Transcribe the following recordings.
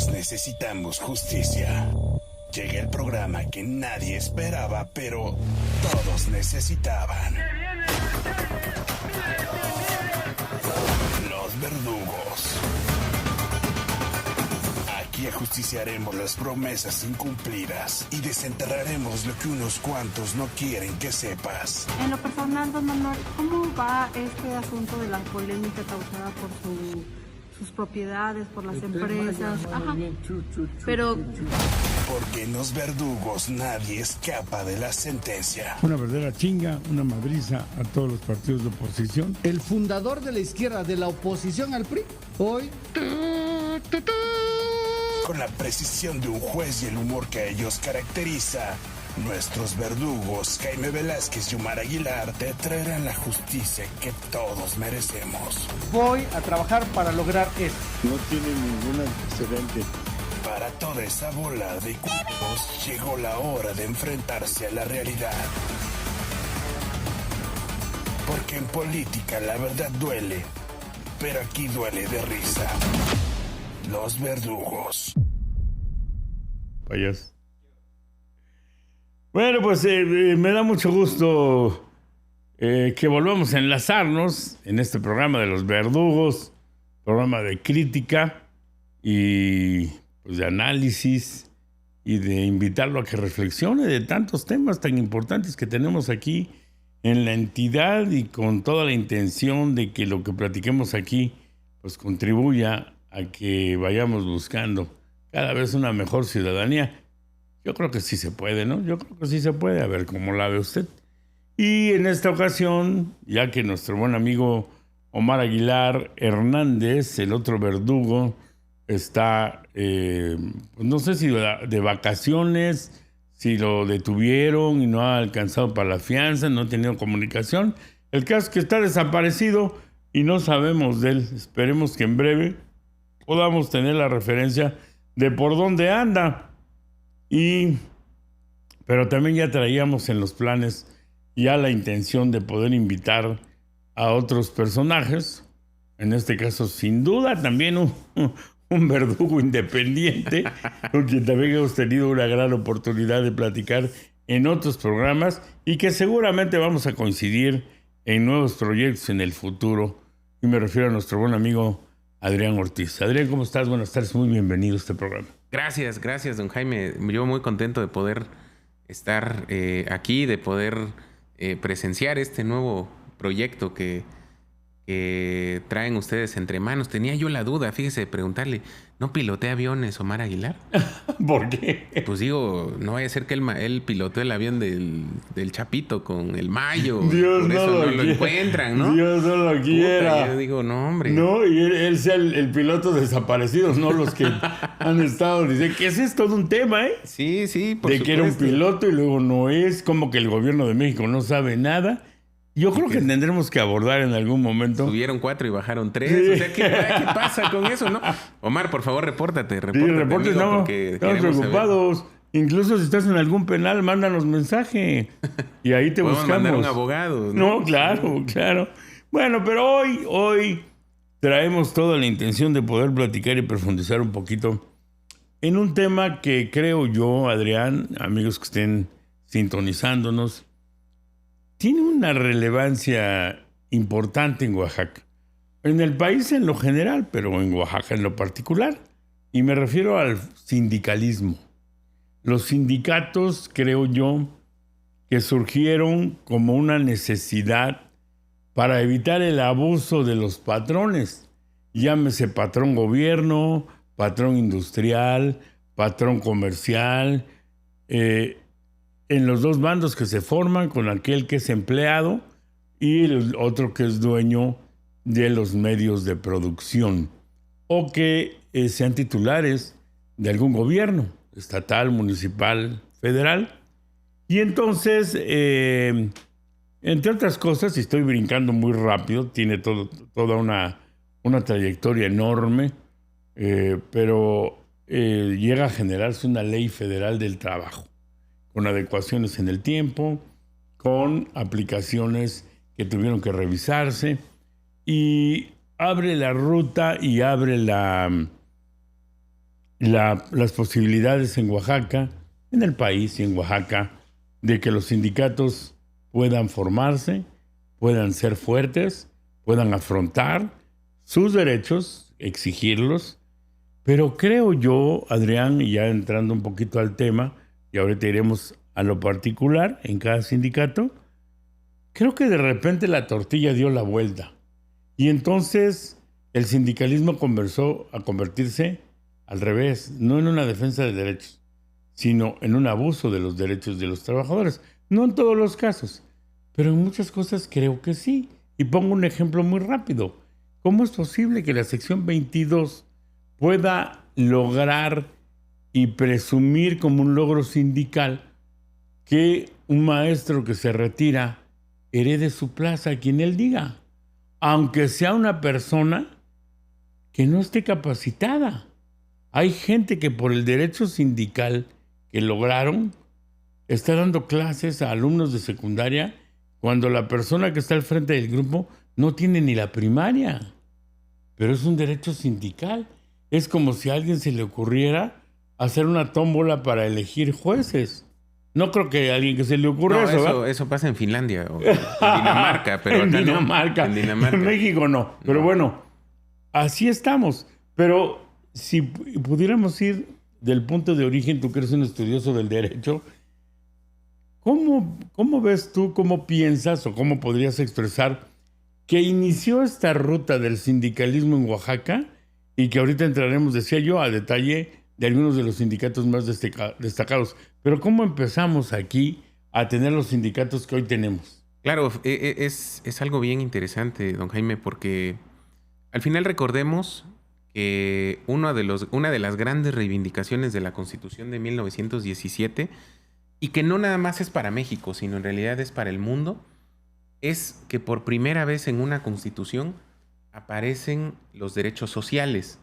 Todos necesitamos justicia. Llega el programa que nadie esperaba, pero todos necesitaban. Los verdugos. Aquí ajusticiaremos las promesas incumplidas y desenterraremos lo que unos cuantos no quieren que sepas. En lo personal, don Manuel, ¿cómo va este asunto de la polémica causada por sus propiedades, por las empresas? Ajá. Pero... Porque en los verdugos nadie escapa de la sentencia. Una verdadera chinga, una madriza a todos los partidos de oposición. El fundador de la izquierda, de la oposición al PRI, hoy... Con la precisión de un juez y el humor que a ellos caracteriza, nuestros verdugos, Jaime Velázquez y Omar Aguilar, te traerán la justicia que todos merecemos. Voy a trabajar para lograr esto. No tiene ningún antecedente. Para toda esa bola de culos llegó la hora de enfrentarse a la realidad. Porque en política la verdad duele, pero aquí duele de risa. Los verdugos. Payas. Bueno, pues me da mucho gusto que volvamos a enlazarnos en este programa de los verdugos, programa de crítica y pues, de análisis y de invitarlo a que reflexione de tantos temas tan importantes que tenemos aquí en la entidad y con toda la intención de que lo que platiquemos aquí pues contribuya a que vayamos buscando cada vez una mejor ciudadanía. Yo creo que sí se puede, ¿no? Yo creo que sí se puede. A ver cómo la ve usted. Y en esta ocasión, ya que nuestro buen amigo Omar Aguilar Hernández, el otro verdugo, está, no sé si de vacaciones, si lo detuvieron y no ha alcanzado para la fianza, no ha tenido comunicación. El caso es que está desaparecido y no sabemos de él. Esperemos que en breve podamos tener la referencia de por dónde anda. Pero también ya traíamos en los planes ya la intención de poder invitar a otros personajes, en este caso sin duda también un verdugo independiente, con quien también hemos tenido una gran oportunidad de platicar en otros programas y que seguramente vamos a coincidir en nuevos proyectos en el futuro. Y me refiero a nuestro buen amigo Adrián Ortiz. Adrián, ¿cómo estás? Buenas tardes, muy bienvenido a este programa. Gracias, don Jaime. Yo muy contento de poder estar aquí, de poder presenciar este nuevo proyecto que traen ustedes entre manos. Tenía yo la duda, fíjese, preguntarle, ¿no pilotea aviones Omar Aguilar? ¿Por qué? Pues digo, no vaya a ser que él piloteó el avión del Chapito con el Mayo. Dios por eso no no lo encuentran, ¿no? Dios no lo quiera. Puta, yo digo, no, hombre. No, y él sea el piloto desaparecido, no los que han estado diciendo que ese es todo un tema, ¿eh? Sí, por de supuesto. Que era un piloto y luego no es, como que el gobierno de México no sabe nada. Yo creo que tendremos que abordar en algún momento. Subieron 4 y bajaron 3. Sí. O sea, ¿qué pasa con eso, no? Omar, por favor, repórtate. Sí, reportes, no, estamos preocupados. Saber. Incluso si estás en algún penal, mándanos mensaje. Y ahí te buscamos. Mandar un abogado. No, claro. Bueno, pero hoy traemos toda la intención de poder platicar y profundizar un poquito en un tema que creo yo, Adrián, amigos que estén sintonizándonos, tiene una relevancia importante en Oaxaca. En el país en lo general, pero en Oaxaca en lo particular. Y me refiero al sindicalismo. Los sindicatos, creo yo, que surgieron como una necesidad para evitar el abuso de los patrones. Llámese patrón gobierno, patrón industrial, patrón comercial, en los dos bandos que se forman, con aquel que es empleado y el otro que es dueño de los medios de producción, o que sean titulares de algún gobierno, estatal, municipal, federal. Y entonces, entre otras cosas, y estoy brincando muy rápido, tiene toda una trayectoria enorme, pero llega a generarse una ley federal del trabajo, con adecuaciones en el tiempo, con aplicaciones que tuvieron que revisarse, y abre la ruta y abre las posibilidades en Oaxaca, en el país y en Oaxaca, de que los sindicatos puedan formarse, puedan ser fuertes, puedan afrontar sus derechos, exigirlos. Pero creo yo, Adrián, y ya entrando un poquito al tema, y ahorita iremos a lo particular en cada sindicato, creo que de repente la tortilla dio la vuelta. Y entonces el sindicalismo comenzó a convertirse al revés, no en una defensa de derechos, sino en un abuso de los derechos de los trabajadores. No en todos los casos, pero en muchas cosas creo que sí. Y pongo un ejemplo muy rápido. ¿Cómo es posible que la sección 22 pueda lograr y presumir como un logro sindical que un maestro que se retira herede su plaza a quien él diga, aunque sea una persona que no esté capacitada? Hay gente que por el derecho sindical que lograron está dando clases a alumnos de secundaria cuando la persona que está al frente del grupo no tiene ni la primaria. Pero es un derecho sindical. Es como si a alguien se le ocurriera hacer una tómbola para elegir jueces. No creo que a alguien que se le ocurra eso pasa en Finlandia o en Dinamarca, pero en acá Dinamarca. No. En Dinamarca. En México no. Pero bueno, así estamos. Pero si pudiéramos ir del punto de origen, tú que eres un estudioso del derecho, ¿cómo ves tú, cómo piensas o cómo podrías expresar que inició esta ruta del sindicalismo en Oaxaca y que ahorita entraremos, decía yo, a detalle de algunos de los sindicatos más destacados? Pero ¿cómo empezamos aquí a tener los sindicatos que hoy tenemos? Claro, es algo bien interesante, don Jaime, porque al final recordemos que una de las grandes reivindicaciones de la Constitución de 1917, y que no nada más es para México, sino en realidad es para el mundo, es que por primera vez en una Constitución aparecen los derechos sociales.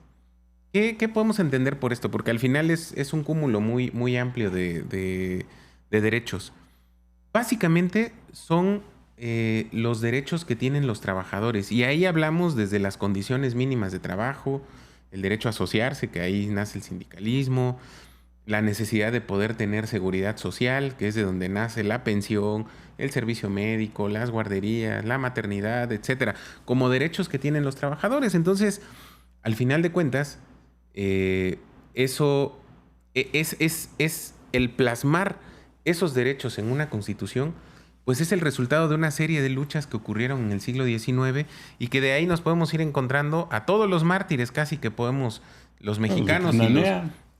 ¿Qué podemos entender por esto? Porque al final es un cúmulo muy, muy amplio de derechos. Básicamente son los derechos que tienen los trabajadores. Y ahí hablamos desde las condiciones mínimas de trabajo, el derecho a asociarse, que ahí nace el sindicalismo, la necesidad de poder tener seguridad social, que es de donde nace la pensión, el servicio médico, las guarderías, la maternidad, etcétera, como derechos que tienen los trabajadores. Entonces, al final de cuentas, eso es el plasmar esos derechos en una constitución, pues es el resultado de una serie de luchas que ocurrieron en el siglo XIX y que de ahí nos podemos ir encontrando a todos los mártires casi que podemos, los mexicanos y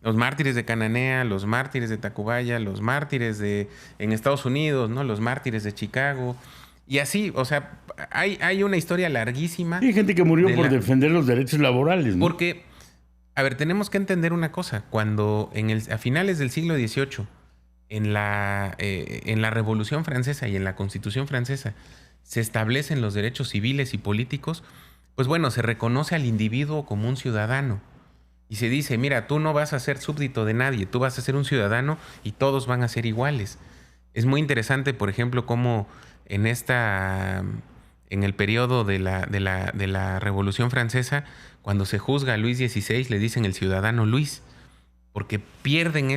los mártires de Cananea, los mártires de Tacubaya, los mártires en Estados Unidos, ¿no? Los mártires de Chicago. Y así, o sea, hay una historia larguísima. Hay gente que murió por defender los derechos laborales, ¿no? Porque, a ver, tenemos que entender una cosa. Cuando a finales del siglo XVIII, en la Revolución Francesa y en la Constitución Francesa, se establecen los derechos civiles y políticos, pues bueno, se reconoce al individuo como un ciudadano. Y se dice, mira, tú no vas a ser súbdito de nadie, tú vas a ser un ciudadano y todos van a ser iguales. Es muy interesante, por ejemplo, cómo en el periodo de la Revolución Francesa, cuando se juzga a Luis XVI, le dicen el ciudadano Luis, porque pierden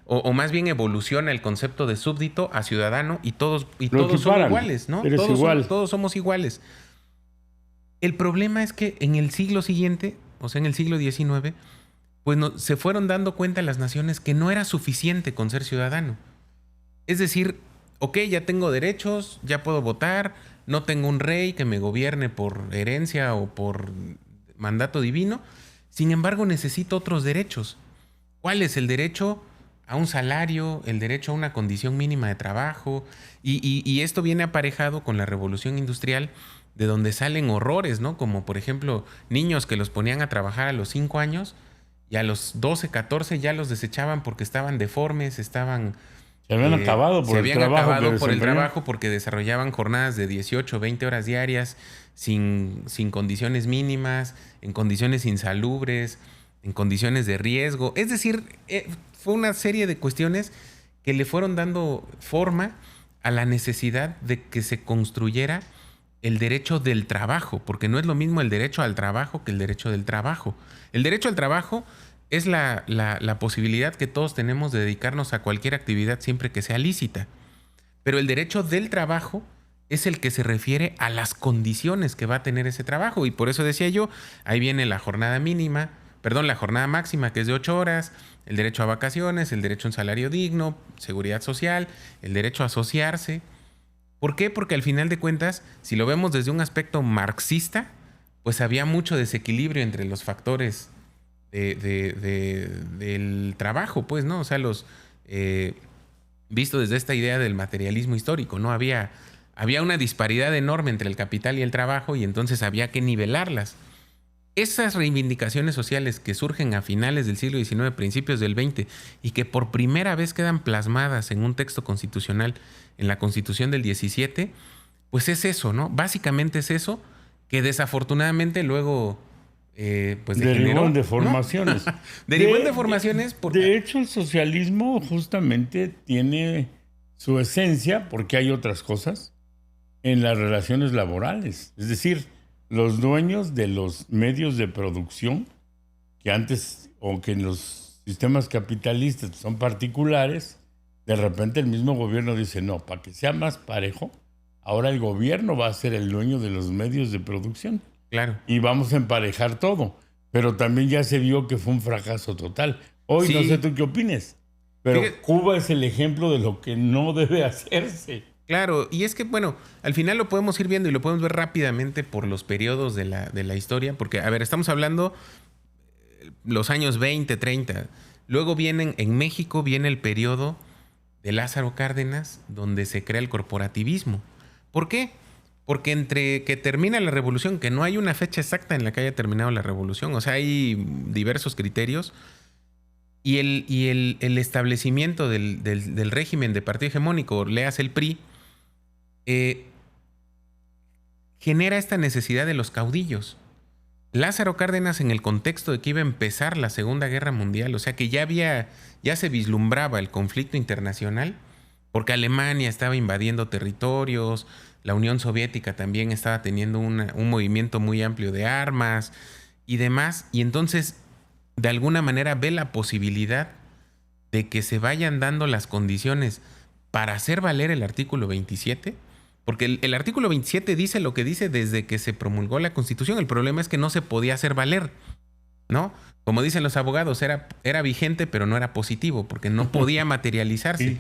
o más bien evoluciona el concepto de súbdito a ciudadano y todos son iguales, ¿no? Todos somos iguales. El problema es que en el siglo siguiente, o sea, en el siglo XIX, pues se fueron dando cuenta las naciones que no era suficiente con ser ciudadano. Es decir, ok, ya tengo derechos, ya puedo votar, no tengo un rey que me gobierne por herencia o por mandato divino, sin embargo necesito otros derechos. ¿Cuál es el derecho? A un salario, el derecho a una condición mínima de trabajo, y esto viene aparejado con la revolución industrial, de donde salen horrores, ¿no? Como por ejemplo, niños que los ponían a trabajar a los 5 años y a los 12, 14 ya los desechaban porque estaban deformes, se habían acabado por el trabajo porque desarrollaban jornadas de 18, 20 horas diarias sin condiciones mínimas, en condiciones insalubres, en condiciones de riesgo. Es decir, fue una serie de cuestiones que le fueron dando forma a la necesidad de que se construyera el derecho del trabajo, porque no es lo mismo el derecho al trabajo que el derecho del trabajo. El derecho al trabajo es la posibilidad que todos tenemos de dedicarnos a cualquier actividad siempre que sea lícita. Pero el derecho del trabajo es el que se refiere a las condiciones que va a tener ese trabajo. Y por eso decía yo, ahí viene la jornada máxima, que es de 8 horas, el derecho a vacaciones, el derecho a un salario digno, seguridad social, el derecho a asociarse. ¿Por qué? Porque al final de cuentas, si lo vemos desde un aspecto marxista, pues había mucho desequilibrio entre los factores del trabajo, pues, ¿no? O sea, visto desde esta idea del materialismo histórico, ¿no? Había una disparidad enorme entre el capital y el trabajo y entonces había que nivelarlas. Esas reivindicaciones sociales que surgen a finales del siglo XIX, principios del XX, y que por primera vez quedan plasmadas en un texto constitucional, en la Constitución del 17, pues es eso, ¿no? Básicamente es eso, que desafortunadamente luego pues derivó en deformaciones. ¿No? Derivó en deformaciones porque... De hecho, el socialismo justamente tiene su esencia, porque hay otras cosas, en las relaciones laborales. Es decir, los dueños de los medios de producción, que antes, o que en los sistemas capitalistas son particulares, de repente el mismo gobierno dice, no, para que sea más parejo, ahora el gobierno va a ser el dueño de los medios de producción. Claro. Y vamos a emparejar todo. Pero también ya se vio que fue un fracaso total. Hoy Sí. no sé tú qué opines, pero Fíjate. Cuba es el ejemplo de lo que no debe hacerse. Claro, y es que, bueno, al final lo podemos ir viendo y lo podemos ver rápidamente por los periodos de la historia, porque, a ver, estamos hablando los años 20, 30. Luego en México viene el periodo de Lázaro Cárdenas, donde se crea el corporativismo. ¿Por qué? Porque entre que termina la revolución, que no hay una fecha exacta en la que haya terminado la revolución, o sea, hay diversos criterios, y el establecimiento del régimen de partido hegemónico, léase el PRI, genera esta necesidad de los caudillos. Lázaro Cárdenas, en el contexto de que iba a empezar la Segunda Guerra Mundial, o sea que ya se vislumbraba el conflicto internacional, porque Alemania estaba invadiendo territorios, la Unión Soviética también estaba teniendo un movimiento muy amplio de armas y demás, y entonces de alguna manera ve la posibilidad de que se vayan dando las condiciones para hacer valer el artículo 27, porque el artículo 27 dice lo que dice desde que se promulgó la Constitución. El problema es que no se podía hacer valer, ¿no? Como dicen los abogados, era vigente, pero no era positivo, porque no podía materializarse. Sí.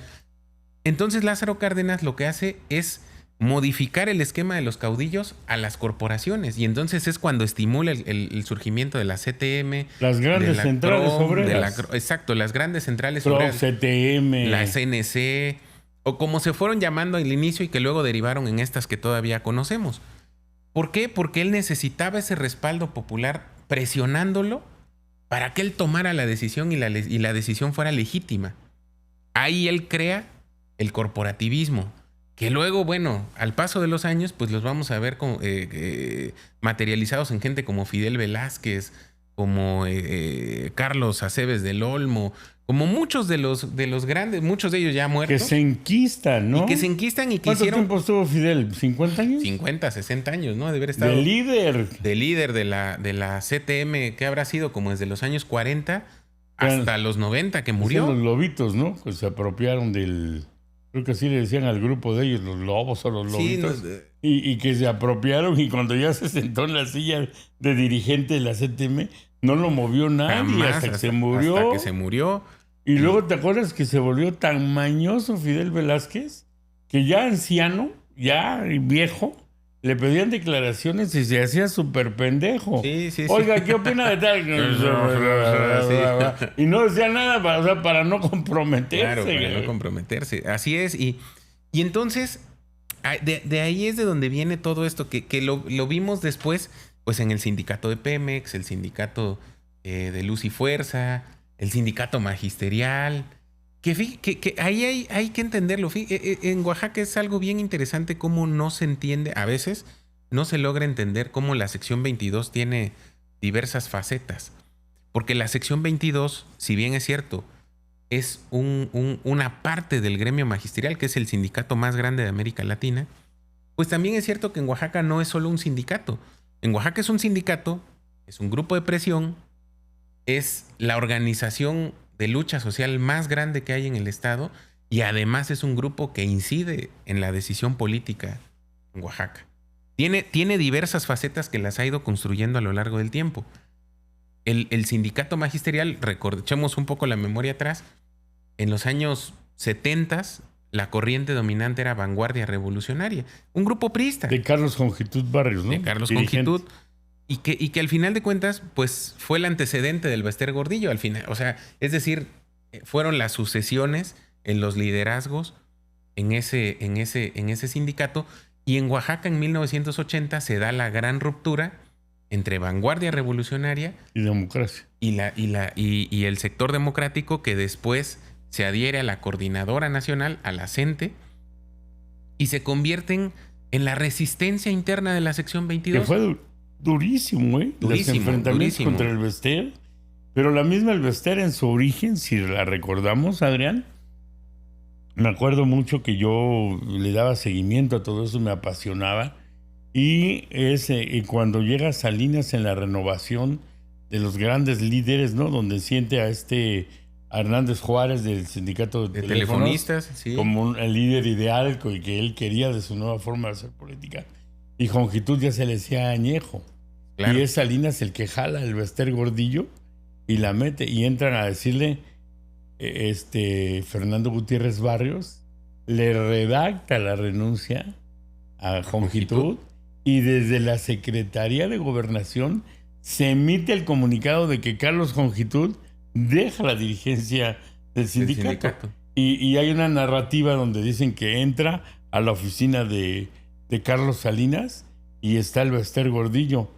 Entonces Lázaro Cárdenas lo que hace es modificar el esquema de los caudillos a las corporaciones, y entonces es cuando estimula el surgimiento de la CTM, Las grandes centrales obreras. Exacto, las grandes centrales Pro, obreras, CTM. la CNC, o como se fueron llamando al inicio y que luego derivaron en estas que todavía conocemos. ¿Por qué? Porque él necesitaba ese respaldo popular presionándolo para que él tomara la decisión y la decisión fuera legítima. Ahí él crea el corporativismo, que luego, bueno, al paso de los años, pues los vamos a ver materializados en gente como Fidel Velázquez, como Carlos Aceves del Olmo, como muchos de los grandes, muchos de ellos ya muertos. Que se enquistan, ¿no? Y que se enquistan y que ¿Cuánto hicieron tiempo estuvo Fidel? ¿50 años? 50, 60 años, ¿no? De haber estado De líder. de líder de la CTM, que habrá sido como desde los años 40 hasta los 90, que murió. Son los lobitos, ¿no? Que se apropiaron del... Creo que así le decían al grupo de ellos, los lobos o los Sí, lobitos. Y que se apropiaron, y cuando ya se sentó en la silla de dirigente de la CTM, no lo movió nadie Jamás, hasta que se murió. Hasta que se murió. Y luego, ¿te acuerdas que se volvió tan mañoso Fidel Velázquez? Que ya anciano, ya viejo, le pedían declaraciones y se hacía súper pendejo. Sí. Oiga, ¿qué opina de tal? Sí. Y no decía nada para no comprometerse. Claro, para no comprometerse. Así es. Y entonces, de ahí es de donde viene todo esto, que lo vimos después, pues en el sindicato de Pemex, el sindicato de Luz y Fuerza, el sindicato magisterial, que ahí hay que entenderlo. En Oaxaca es algo bien interesante cómo no se entiende, a veces no se logra entender cómo la sección 22 tiene diversas facetas. Porque la sección 22, si bien es cierto, es una parte del gremio magisterial, que es el sindicato más grande de América Latina, pues también es cierto que en Oaxaca no es solo un sindicato. En Oaxaca es un sindicato, es un grupo de presión, es la organización de lucha social más grande que hay en el estado y además es un grupo que incide en la decisión política en Oaxaca. Tiene diversas facetas que las ha ido construyendo a lo largo del tiempo. El sindicato magisterial, echemos un poco la memoria atrás, en los años 70 la corriente dominante era Vanguardia Revolucionaria, un grupo priista. De Carlos Jongitud Barrios, ¿no? De Carlos Dirigente. Jongitud. Y que al final de cuentas, pues fue el antecedente del Bester Gordillo al final. O sea, es decir, fueron las sucesiones en los liderazgos en ese sindicato. Y en Oaxaca en 1980 se da la gran ruptura entre Vanguardia Revolucionaria y democracia. Y el sector democrático que después se adhiere a la Coordinadora Nacional, a la CENTE, y se convierten en la resistencia interna de la sección 22. Que fue durísimo, ¿eh? Los enfrentamientos durísimo. contra el Bester. Pero la misma el Bester en su origen, si la recordamos, Adrián, me acuerdo mucho que yo le daba seguimiento a todo eso, me apasionaba. Y cuando llega Salinas en la renovación de los grandes líderes, ¿no? Donde siente a Hernández Juárez del sindicato de telefonistas, sí, como el líder ideal que él quería de su nueva forma de hacer política. Y Jongitud ya se le decía añejo. Claro. Y es Salinas el que jala el Bester Gordillo y la mete. Y entran a decirle, Fernando Gutiérrez Barrios le redacta la renuncia a Jongitud. Y desde la Secretaría de Gobernación se emite el comunicado de que Carlos Jongitud deja la dirigencia del sindicato. Y hay una narrativa donde dicen que entra a la oficina de Carlos Salinas y está el Bester Gordillo.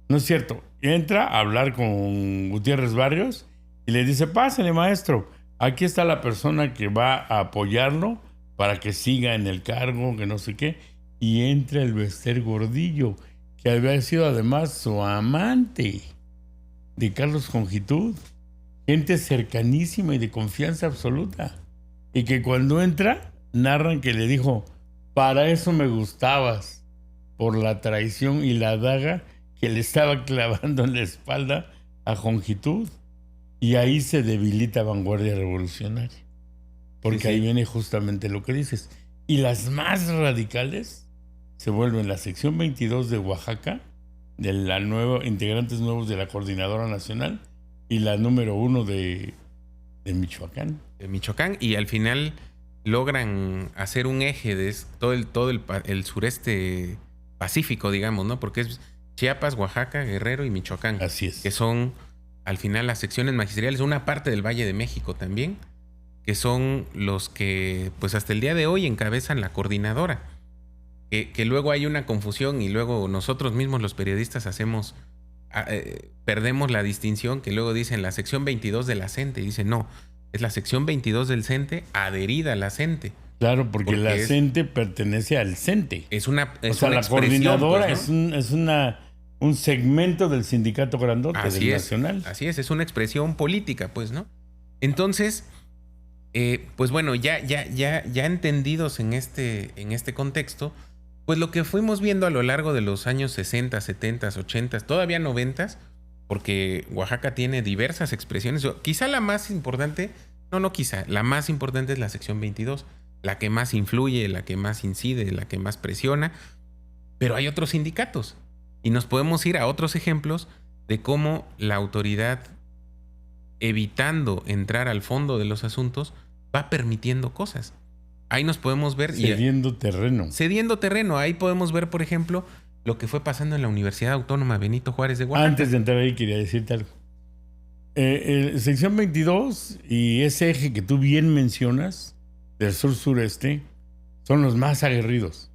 No es cierto. Entra a hablar con Gutiérrez Barrios y le dice, pásale, maestro, aquí está la persona que va a apoyarlo para que siga en el cargo, que no sé qué. Y entra el Bester Gordillo, que había sido además su amante de Carlos Jongitud. Gente cercanísima y de confianza absoluta. Y que cuando entra, narran que le dijo, para eso me gustabas, por la traición y la daga que le estaba clavando en la espalda a Jongitud. Y ahí se debilita Vanguardia Revolucionaria. Porque ahí viene justamente lo que dices. Y las más radicales se vuelven la sección 22 de Oaxaca, de la integrantes nuevos de la Coordinadora Nacional, y la número 1 de Michoacán. De Michoacán, y al final logran hacer un eje de todo el sureste pacífico, digamos, ¿no? Porque es Chiapas, Oaxaca, Guerrero y Michoacán. Así es. Que son, al final, las secciones magisteriales, una parte del Valle de México también, que son los que, pues hasta el día de hoy, encabezan la coordinadora. Que luego hay una confusión y luego nosotros mismos los periodistas perdemos la distinción, que luego dicen la sección 22 de la CENTE, y dicen no, es la sección 22 del CENTE adherida a la CENTE. Claro, porque la CENTE pertenece al CENTE. Es una la coordinadora, pues, ¿no? es un segmento del sindicato grandote del nacional. Así es una expresión política, pues, ¿no? Entonces, pues bueno, ya entendidos en este contexto, pues lo que fuimos viendo a lo largo de los años 60, 70, 80, todavía 90, porque Oaxaca tiene diversas expresiones. Quizá la más importante, la más importante es la sección 22, la que más influye, la que más incide, la que más presiona, pero hay otros sindicatos y nos podemos ir a otros ejemplos de cómo la autoridad, evitando entrar al fondo de los asuntos, va permitiendo cosas. Ahí nos podemos ver... Cediendo terreno. Ahí podemos ver, por ejemplo, lo que fue pasando en la Universidad Autónoma Benito Juárez de Oaxaca. Antes de entrar ahí, quería decirte algo. Sección 22 y ese eje que tú bien mencionas, del sur-sureste, son los más aguerridos.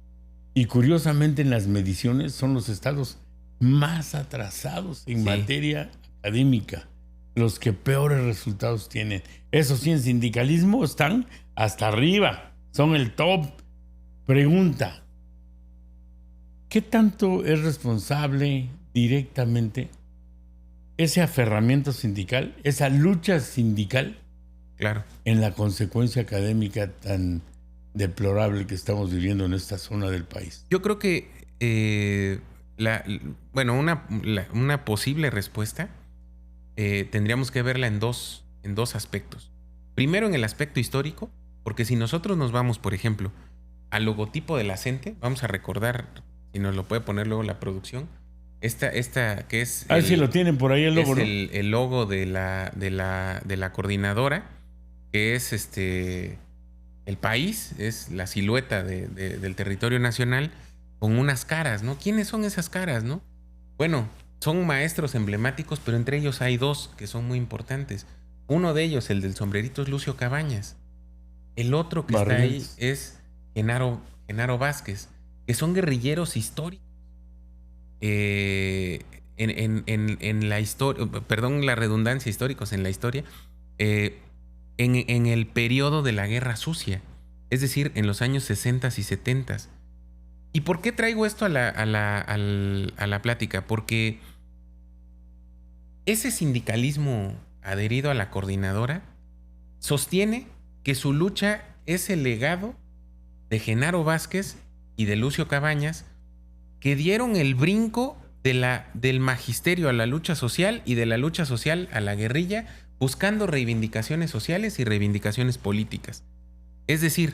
Y curiosamente, en las mediciones, son los estados más atrasados en materia académica. Los que peores resultados tienen. Eso sí, en sindicalismo están hasta arriba. Son el top. Pregunta: ¿qué tanto es responsable directamente ese aferramiento sindical, esa lucha sindical, en la consecuencia académica tan deplorable que estamos viviendo en esta zona del país? Yo creo que una posible respuesta tendríamos que verla en dos aspectos. Primero, en el aspecto histórico, porque si nosotros nos vamos, por ejemplo, al logotipo de la CENTE, vamos a recordar, si nos lo puede poner luego la producción, esta que es... A ver si lo tienen por ahí el logo, es ¿no? el logo de la coordinadora, que es el país, es la silueta del territorio nacional con unas caras, ¿no? ¿Quiénes son esas caras, no? Bueno, son maestros emblemáticos, pero entre ellos hay dos que son muy importantes. Uno de ellos, el del sombrerito, es Lucio Cabañas. El otro que Barrientos. está ahí es Genaro Vázquez, que son guerrilleros históricos. En la historia, perdón la redundancia, históricos en la historia, en el periodo de la Guerra Sucia, es decir, en los años 60 y 70. ¿Y por qué traigo esto a la plática? Porque ese sindicalismo adherido a la coordinadora sostiene que su lucha es el legado de Genaro Vázquez y de Lucio Cabañas, que dieron el brinco del magisterio a la lucha social y de la lucha social a la guerrilla, buscando reivindicaciones sociales y reivindicaciones políticas. Es decir,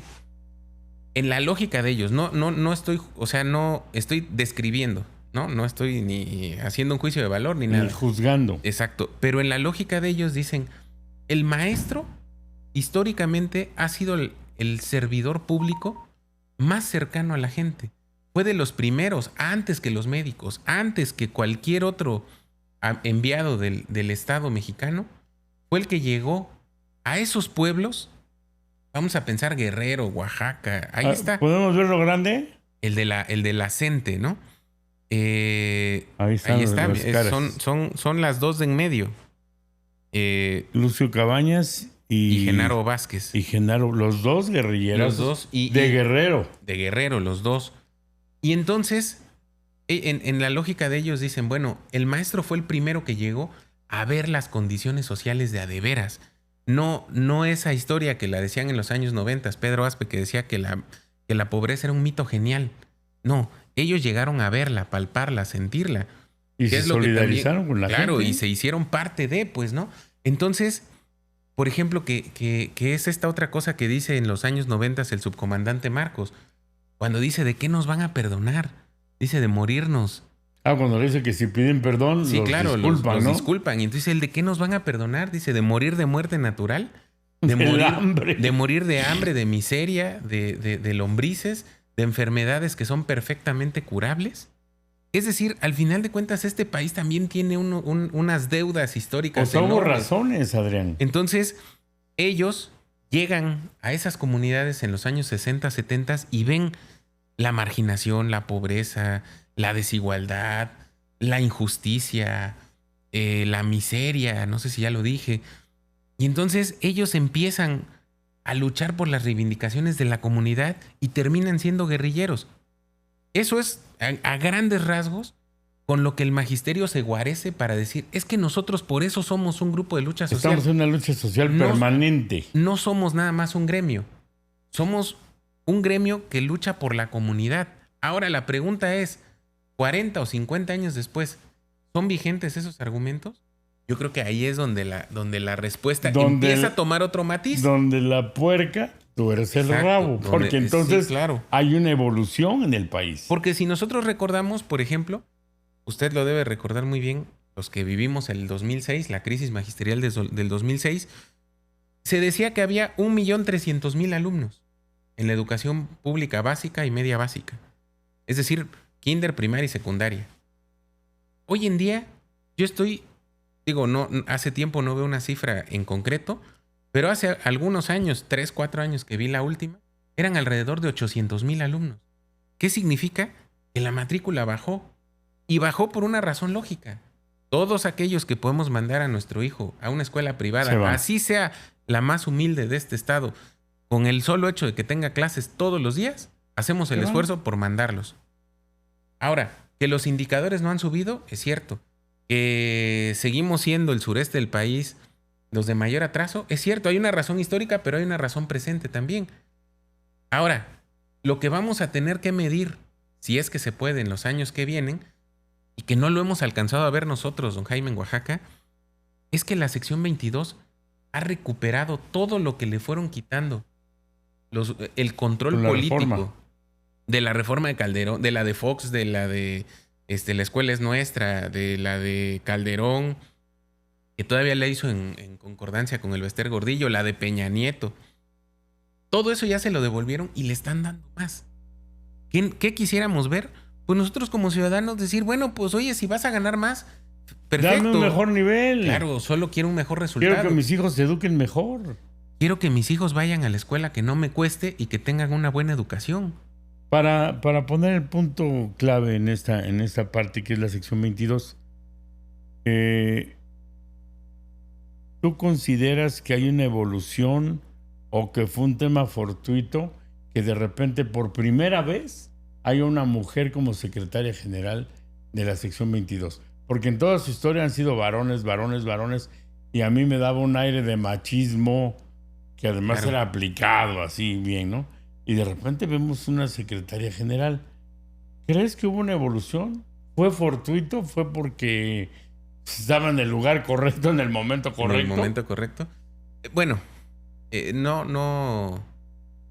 en la lógica de ellos, no estoy, o sea, no estoy describiendo, no estoy ni haciendo un juicio de valor ni nada. Ni juzgando. Exacto, pero en la lógica de ellos dicen, el maestro históricamente ha sido el servidor público más cercano a la gente. Fue de los primeros, antes que los médicos, antes que cualquier otro enviado del Estado mexicano, fue el que llegó a esos pueblos. Vamos a pensar Guerrero, Oaxaca, ahí está. ¿Podemos ver lo grande? El de la CENTE, ¿no? Ahí está. Son las dos de en medio. Lucio Cabañas y Genaro Vázquez. Y Genaro, los dos guerrilleros. Los dos. Guerrero. De Guerrero, los dos. Y entonces, en la lógica de ellos dicen, bueno, el maestro fue el primero que llegó a ver las condiciones sociales de a de veras. No esa historia que la decían en los años 90, Pedro Aspe, que decía que la pobreza era un mito genial. No, ellos llegaron a verla, palparla, sentirla. Y se solidarizaron con la gente. Claro, y se hicieron parte de, pues, ¿no? Entonces, por ejemplo, que es esta otra cosa que dice en los años 90 el subcomandante Marcos, cuando dice de qué nos van a perdonar, dice de morirnos. Cuando le dice que si piden perdón, sí, los claro, disculpan, los ¿no? disculpan. Y entonces, ¿el de qué nos van a perdonar? Dice, de morir de muerte natural, de morir de hambre, de miseria, de lombrices, de enfermedades que son perfectamente curables. Es decir, al final de cuentas, este país también tiene unas deudas históricas. O sea, hubo razones, Adrián. Entonces, ellos llegan a esas comunidades en los años 60, 70 y ven la marginación, la pobreza, la desigualdad, la injusticia, la miseria, no sé si ya lo dije. Y entonces ellos empiezan a luchar por las reivindicaciones de la comunidad y terminan siendo guerrilleros. Eso es, a grandes rasgos, con lo que el magisterio se guarece para decir, es que nosotros por eso somos un grupo de lucha social. Estamos en una lucha social permanente. No somos nada más un gremio. Somos un gremio que lucha por la comunidad. Ahora la pregunta es, 40 o 50 años después, ¿son vigentes esos argumentos? Yo creo que ahí es donde la respuesta empieza a tomar otro matiz. Donde la puerca tuerce el rabo. Porque entonces sí, claro, hay una evolución en el país. Porque si nosotros recordamos, por ejemplo, usted lo debe recordar muy bien, los que vivimos el 2006, la crisis magisterial del 2006, se decía que había 1.300.000 alumnos en la educación pública básica y media básica. Es decir, kinder, primaria y secundaria. Hoy en día, yo hace tiempo no veo una cifra en concreto, pero hace algunos años, 3, 4 años que vi la última, eran alrededor de 800.000 alumnos. ¿Qué significa? Que la matrícula bajó. Y bajó por una razón lógica. Todos aquellos que podemos mandar a nuestro hijo a una escuela privada, así sea la más humilde de este estado, con el solo hecho de que tenga clases todos los días, hacemos el esfuerzo por mandarlos. Ahora, que los indicadores no han subido, es cierto. Que seguimos siendo el sureste del país los de mayor atraso, es cierto. Hay una razón histórica, pero hay una razón presente también. Ahora, lo que vamos a tener que medir, si es que se puede en los años que vienen, y que no lo hemos alcanzado a ver nosotros, don Jaime, en Oaxaca, es que la sección 22 ha recuperado todo lo que le fueron quitando. El control político reforma. De la reforma de Calderón, de la de Fox, de la de la escuela es nuestra, de la de Calderón, que todavía la hizo en concordancia con el Bester Gordillo, la de Peña Nieto. Todo eso ya se lo devolvieron y le están dando más. ¿Qué quisiéramos ver? Pues nosotros como ciudadanos decir, bueno, pues oye, si vas a ganar más, perfecto. Dame un mejor nivel. Claro, solo quiero un mejor resultado. Quiero que mis hijos se eduquen mejor. Quiero que mis hijos vayan a la escuela que no me cueste y que tengan una buena educación. Para poner el punto clave en esta parte que es la sección 22, ¿tú consideras que hay una evolución o que fue un tema fortuito que de repente por primera vez haya una mujer como secretaria general de la sección 22? Porque en toda su historia han sido varones, y a mí me daba un aire de machismo que además Claro. era aplicado así bien, ¿no? Y de repente vemos una secretaria general. ¿Crees que hubo una evolución? ¿Fue fortuito? ¿Fue porque estaba en el lugar correcto, en el momento correcto? En el momento correcto. Bueno,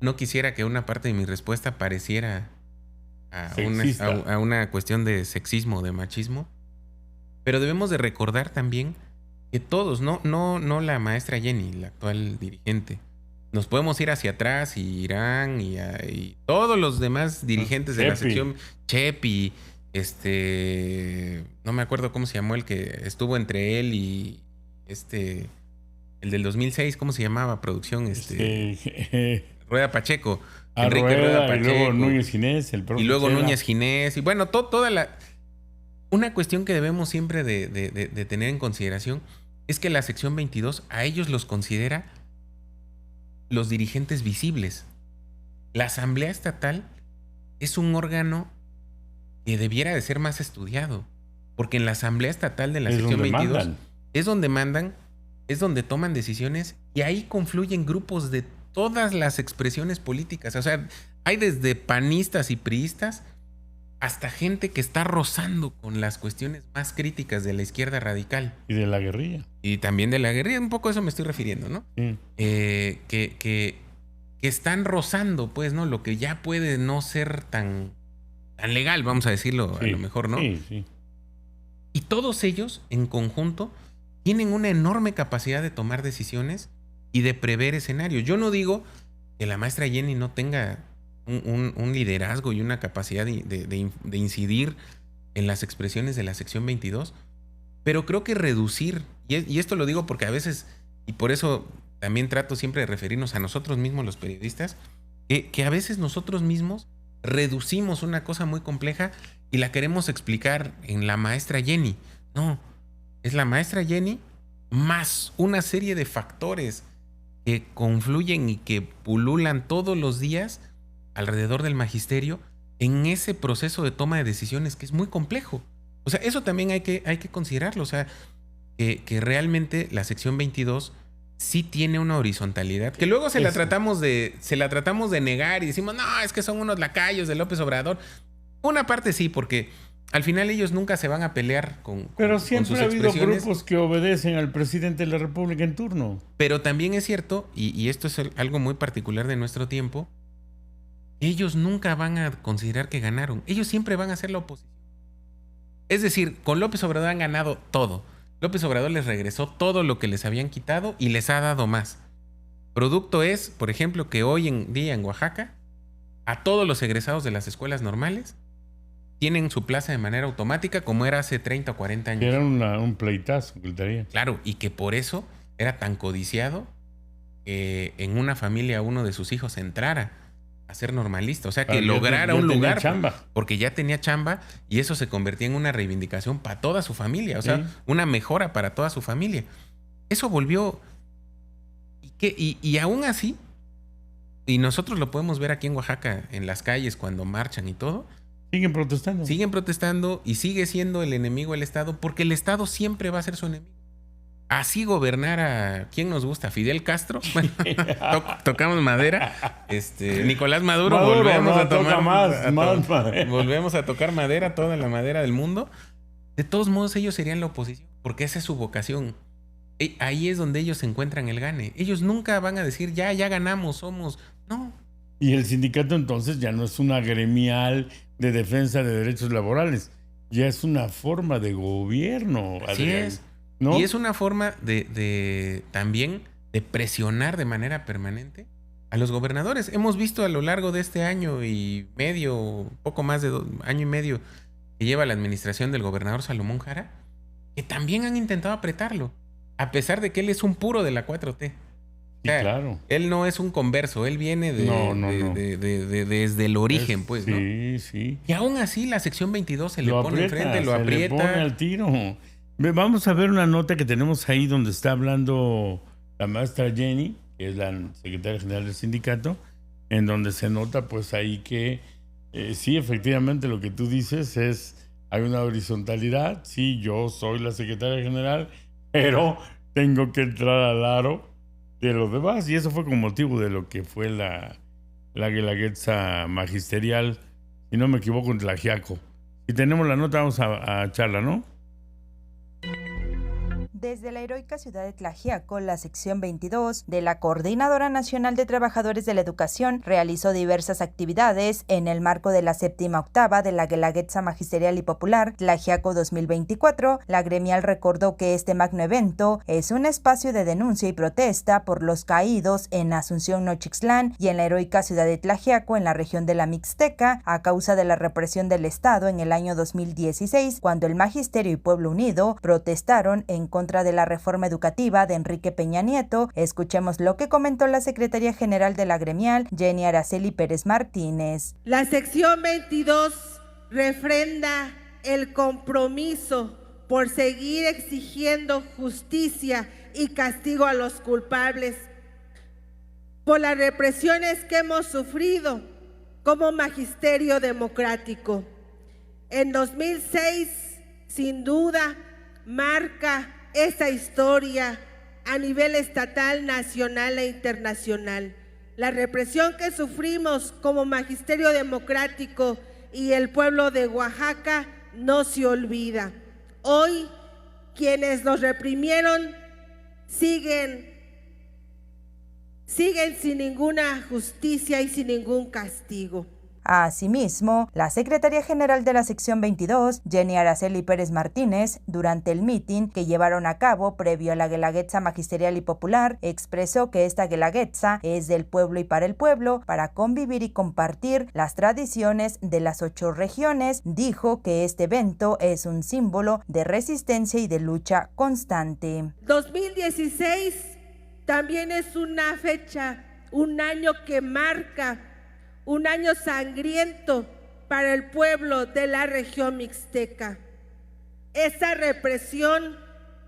no quisiera que una parte de mi respuesta pareciera a una cuestión de sexismo, de machismo. Pero debemos de recordar también que todos, no la maestra Jenny, la actual dirigente. Nos podemos ir hacia atrás y Irán y todos los demás dirigentes de la sección, Chepi, no me acuerdo cómo se llamó el que estuvo entre él y el del 2006, ¿cómo se llamaba? Producción, Rueda Pacheco. Enrique Rueda Pacheco. Y luego Núñez Ginés, el propio. Y luego Chela. Núñez Ginés. Y bueno, toda la... Una cuestión que debemos siempre de tener en consideración es que la sección 22 a ellos los considera los dirigentes visibles. La Asamblea Estatal es un órgano que debiera de ser más estudiado. Porque en la Asamblea Estatal de la sección 22 es donde mandan, es donde toman decisiones y ahí confluyen grupos de todas las expresiones políticas. O sea, hay desde panistas y priistas hasta gente que está rozando con las cuestiones más críticas de la izquierda radical. Y de la guerrilla. Y también de la guerrilla, un poco a eso me estoy refiriendo, ¿no? Sí. Que están rozando, pues, ¿no? Lo que ya puede no ser tan legal, vamos a decirlo, Sí. a lo mejor, ¿no? Sí. Y todos ellos, en conjunto, tienen una enorme capacidad de tomar decisiones y de prever escenarios. Yo no digo que la maestra Jenny no tenga un liderazgo y una capacidad de incidir en las expresiones de la sección 22, pero creo que reducir, y esto lo digo porque a veces, y por eso también trato siempre de referirnos a nosotros mismos los periodistas, que a veces nosotros mismos reducimos una cosa muy compleja y la queremos explicar en la maestra Jenny. No, es la maestra Jenny más una serie de factores que confluyen y que pululan todos los días alrededor del magisterio en ese proceso de toma de decisiones que es muy complejo. O sea, eso también hay que considerarlo. O sea, que realmente la sección 22 sí tiene una horizontalidad, que luego se la tratamos de negar y decimos, no, es que son unos lacayos de López Obrador. Una parte sí, porque al final ellos nunca se van a pelear con Pero con siempre sus ha habido expresiones. grupos que obedecen al presidente de la República en turno. Pero también es cierto, y esto es algo muy particular de nuestro tiempo, ellos nunca van a considerar que ganaron. Ellos siempre van a ser la oposición. Es decir, con López Obrador han ganado todo. López Obrador les regresó todo lo que les habían quitado y les ha dado más. Producto es, por ejemplo, que hoy en día en Oaxaca, a todos los egresados de las escuelas normales tienen su plaza de manera automática como era hace 30 o 40 años. Que era un pleitazo que traía. Claro, y que por eso era tan codiciado que en una familia uno de sus hijos entrara a ser normalista. O sea, que lograra un lugar. Chamba. Porque ya tenía chamba y eso se convertía en una reivindicación para toda su familia. O sea, una mejora para toda su familia. Eso volvió... Y aún así, y nosotros lo podemos ver aquí en Oaxaca, en las calles, cuando marchan y todo, Siguen protestando. siguen protestando y sigue siendo el enemigo el Estado, porque el Estado siempre va a ser su enemigo. Así gobernara, ¿quién nos gusta? ¿Fidel Castro? Bueno, tocamos madera. Nicolás Maduro volvemos a tomar más madera. volvemos a tocar madera, toda la madera del mundo. De todos modos, ellos serían la oposición, porque esa es su vocación. ahí es donde ellos encuentran el gane. Ellos nunca van a decir, ya ganamos, somos... No. Y el sindicato entonces ya no es una gremial de defensa de derechos laborales, ya es una forma de gobierno, Adrián. Así es. ¿No? Y es una forma también de presionar de manera permanente a los gobernadores. Hemos visto a lo largo de este año y medio, poco más de año y medio que lleva la administración del gobernador Salomón Jara, que también han intentado apretarlo, a pesar de que él es un puro de la 4T. O sea, claro. Él no es un converso, él viene desde el origen, pues, ¿no? Sí. Y aún así la sección 22 se le pone enfrente, lo aprieta. Se le pone al tiro. Vamos a ver una nota que tenemos ahí donde está hablando la maestra Jenny, que es la secretaria general del sindicato, en donde se nota pues ahí que sí, efectivamente lo que tú dices hay una horizontalidad. Sí, yo soy la secretaria general, pero tengo que entrar al aro de los demás, y eso fue con motivo de lo que fue la guelaguetza magisterial, si no me equivoco, en Tlaxiaco. Si tenemos la nota, vamos a echarla, ¿no? Desde la heroica ciudad de Tlaxiaco, la sección 22 de la Coordinadora Nacional de Trabajadores de la Educación realizó diversas actividades en el marco de la 7ª de la Guelaguetza Magisterial y Popular Tlaxiaco 2024. La gremial recordó que este magno evento es un espacio de denuncia y protesta por los caídos en Asunción Nochixtlán y en la heroica ciudad de Tlaxiaco, en la región de la Mixteca, a causa de la represión del Estado en el año 2016, cuando el Magisterio y Pueblo Unido protestaron en contra de la reforma educativa de Enrique Peña Nieto. Escuchemos lo que comentó la secretaria general de la gremial, Jenny Araceli Pérez Martínez. La sección 22 refrenda el compromiso por seguir exigiendo justicia y castigo a los culpables por las represiones que hemos sufrido como magisterio democrático. En 2006, sin duda, marca esa historia a nivel estatal, nacional e internacional. La represión que sufrimos como magisterio democrático y el pueblo de Oaxaca no se olvida. Hoy, quienes nos reprimieron siguen sin ninguna justicia y sin ningún castigo. Asimismo, la secretaria general de la sección 22, Jenny Araceli Pérez Martínez, durante el mitin que llevaron a cabo previo a la Guelaguetza Magisterial y Popular, expresó que esta Guelaguetza es del pueblo y para el pueblo, para convivir y compartir las tradiciones de las 8 regiones. Dijo que este evento es un símbolo de resistencia y de lucha constante. 2016 también es una fecha, un año que marca un año sangriento para el pueblo de la región mixteca. Esa represión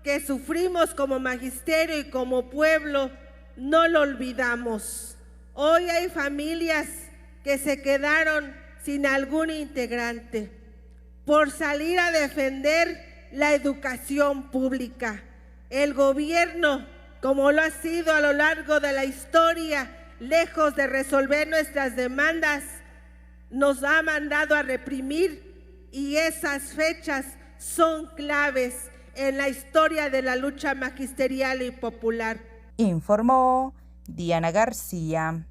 que sufrimos como magisterio y como pueblo, no lo olvidamos. Hoy hay familias que se quedaron sin algún integrante por salir a defender la educación pública. El gobierno, como lo ha sido a lo largo de la historia, lejos de resolver nuestras demandas, nos ha mandado a reprimir, y esas fechas son claves en la historia de la lucha magisterial y popular. Informó Diana García.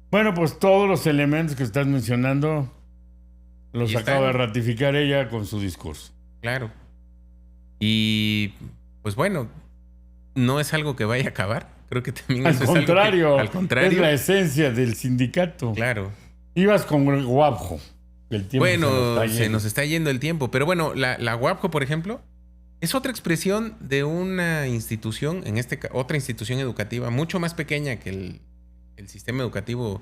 Bueno, pues todos los elementos que estás mencionando los acaba de ratificar ella con su discurso. Claro. Y pues bueno, no es algo que vaya a acabar. Creo que también al contrario, es la esencia del sindicato. Claro. Ibas con el Guapjo. Bueno, se nos está yendo el tiempo. Pero bueno, la Guapjo, por ejemplo, es otra expresión de una institución, otra institución educativa mucho más pequeña que el sistema educativo